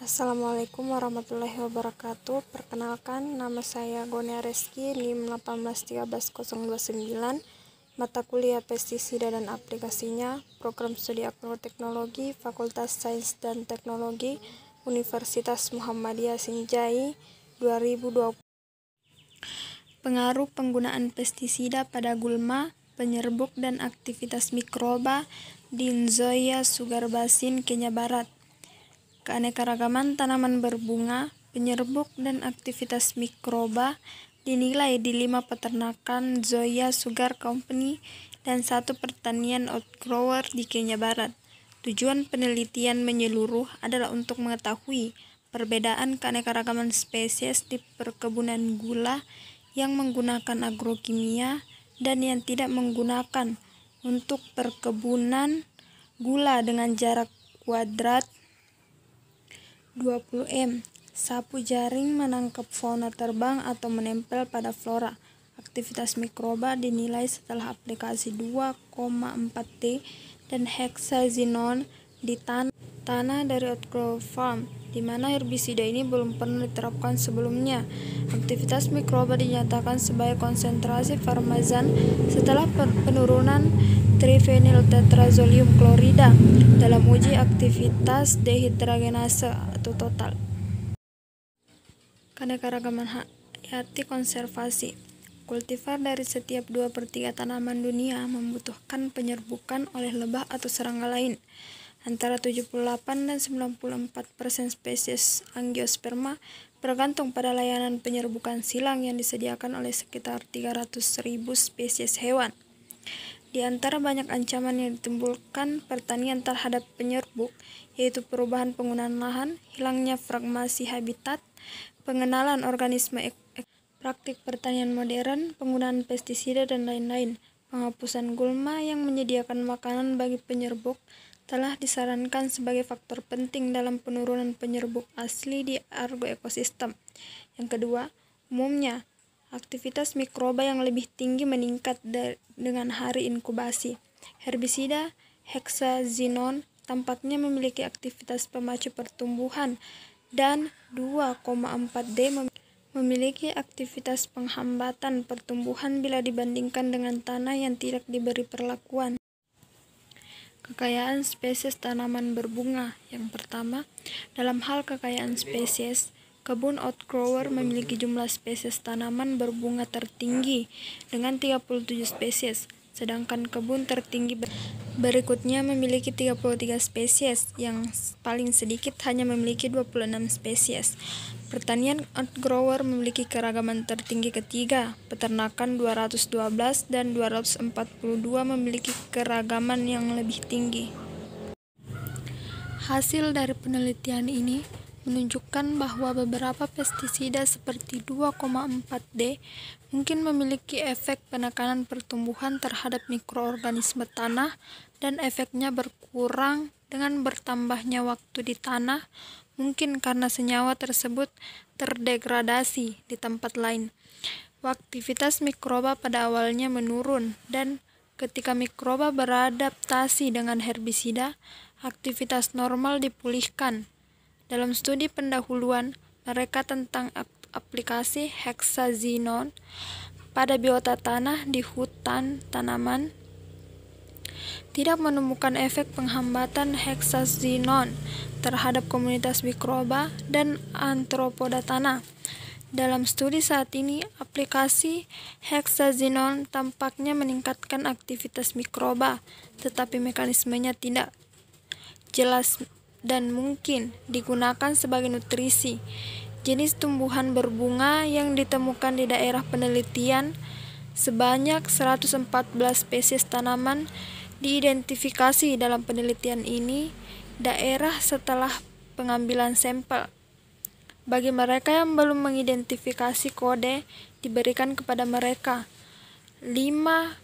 Assalamualaikum warahmatullahi wabarakatuh. Perkenalkan, nama saya Gonia Reski, NIM 1813029, mata kuliah pestisida dan aplikasinya, program studi agroteknologi, Fakultas Sains dan Teknologi, Universitas Muhammadiyah Sinjai, 2020. Pengaruh penggunaan pestisida pada gulma, penyerbuk dan aktivitas mikroba di Nzoia Sugar Basin, Kenya Barat. Keanekaragaman tanaman berbunga, penyerbuk, dan aktivitas mikroba dinilai di 5 peternakan Nzoia Sugar Company dan 1 pertanian outgrower di Kenya Barat. Tujuan penelitian menyeluruh adalah untuk mengetahui perbedaan keanekaragaman spesies di perkebunan gula yang menggunakan agrokimia dan yang tidak menggunakan untuk perkebunan gula dengan jarak kuadrat 20 m. Sapu jaring menangkap fauna terbang atau menempel pada flora. Aktivitas mikroba dinilai setelah aplikasi 2,4-D dan hexazinon di tanah dari outgrow farm, di mana herbisida ini belum pernah diterapkan sebelumnya. Aktivitas mikroba dinyatakan sebagai konsentrasi farmazan setelah penurunan trifeniltetrazolium klorida dalam uji aktivitas dehidragenase atau total. Keanekaragaman hayati konservasi. Kultivar dari setiap 2/3 tanaman dunia membutuhkan penyerbukan oleh lebah atau serangga lain. Antara 78 dan 94% spesies Angiosperma bergantung pada layanan penyerbukan silang yang disediakan oleh sekitar 300.000 spesies hewan. Di antara banyak ancaman yang ditimbulkan pertanian terhadap penyerbuk, yaitu perubahan penggunaan lahan, hilangnya fragmentasi habitat, pengenalan organisme praktik pertanian modern, penggunaan pestisida, dan lain-lain. Penghapusan gulma yang menyediakan makanan bagi penyerbuk telah disarankan sebagai faktor penting dalam penurunan penyerbuk asli di agroekosistem. Yang kedua, umumnya aktivitas mikroba yang lebih tinggi meningkat dengan hari inkubasi. Herbisida hexazinon tampaknya memiliki aktivitas pemacu pertumbuhan dan 2,4-D memiliki aktivitas penghambatan pertumbuhan bila dibandingkan dengan tanah yang tidak diberi perlakuan. Kekayaan spesies tanaman berbunga. Yang pertama, dalam hal kekayaan spesies, kebun outgrower memiliki jumlah spesies tanaman berbunga tertinggi dengan 37 spesies, sedangkan kebun tertinggi berikutnya memiliki 33 spesies, yang paling sedikit hanya memiliki 26 spesies. Pertanian outgrower memiliki keragaman tertinggi ketiga, peternakan 212 dan 242 memiliki keragaman yang lebih tinggi. Hasil dari penelitian ini menunjukkan bahwa beberapa pestisida seperti 2,4-D mungkin memiliki efek penekanan pertumbuhan terhadap mikroorganisme tanah dan efeknya berkurang dengan bertambahnya waktu di tanah, mungkin karena senyawa tersebut terdegradasi di tempat lain. Aktivitas mikroba pada awalnya menurun, dan ketika mikroba beradaptasi dengan herbisida, aktivitas normal dipulihkan. Dalam studi pendahuluan mereka tentang aplikasi hexazinon pada biota tanah di hutan tanaman, tidak menemukan efek penghambatan hexazinon terhadap komunitas mikroba dan antropoda tanah. Dalam studi saat ini, aplikasi hexazinon tampaknya meningkatkan aktivitas mikroba, tetapi mekanismenya tidak jelas dan mungkin digunakan sebagai nutrisi. Jenis tumbuhan berbunga yang ditemukan di daerah penelitian, sebanyak 114 spesies tanaman diidentifikasi dalam penelitian ini daerah setelah pengambilan sampel. Bagi mereka yang belum mengidentifikasi kode diberikan kepada mereka, 5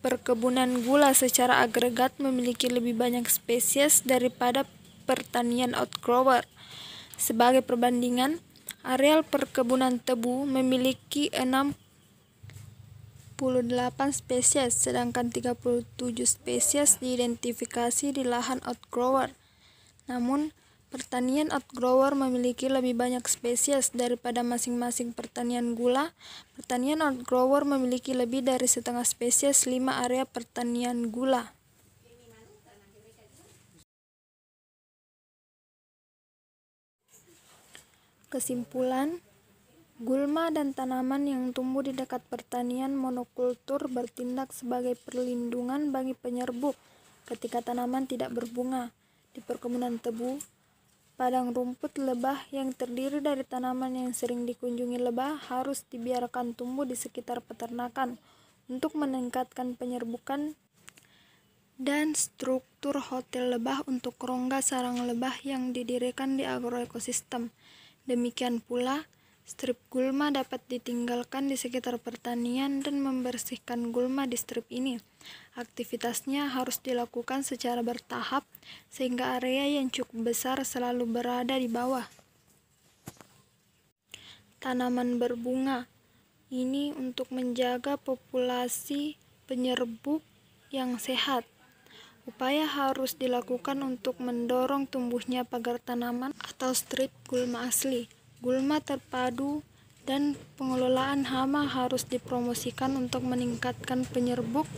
perkebunan gula secara agregat memiliki lebih banyak spesies daripada pertanian outgrower. Sebagai perbandingan, areal perkebunan tebu memiliki 68 spesies, sedangkan 37 spesies diidentifikasi di lahan outgrower. Namun, Pertanian outgrower memiliki lebih banyak spesies daripada masing-masing pertanian gula. Pertanian outgrower memiliki lebih dari setengah spesies 5 area pertanian gula. Kesimpulan, gulma dan tanaman yang tumbuh di dekat pertanian monokultur bertindak sebagai perlindungan bagi penyerbuk ketika tanaman tidak berbunga. Di perkebunan tebu, padang rumput lebah yang terdiri dari tanaman yang sering dikunjungi lebah harus dibiarkan tumbuh di sekitar peternakan untuk meningkatkan penyerbukan dan struktur hotel lebah untuk rongga sarang lebah yang didirikan di agroekosistem. Demikian pula, strip gulma dapat ditinggalkan di sekitar pertanian dan membersihkan gulma di strip ini. Aktivitasnya harus dilakukan secara bertahap sehingga area yang cukup besar selalu berada di bawah. Tanaman berbunga ini untuk menjaga populasi penyerbuk yang sehat. Upaya harus dilakukan untuk mendorong tumbuhnya pagar tanaman atau strip gulma asli. Gulma terpadu dan pengelolaan hama harus dipromosikan untuk meningkatkan penyerbuk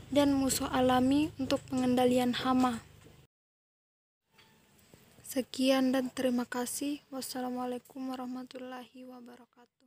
dan musuh alami untuk pengendalian hama. Sekian dan terima kasih. Wassalamualaikum warahmatullahi wabarakatuh.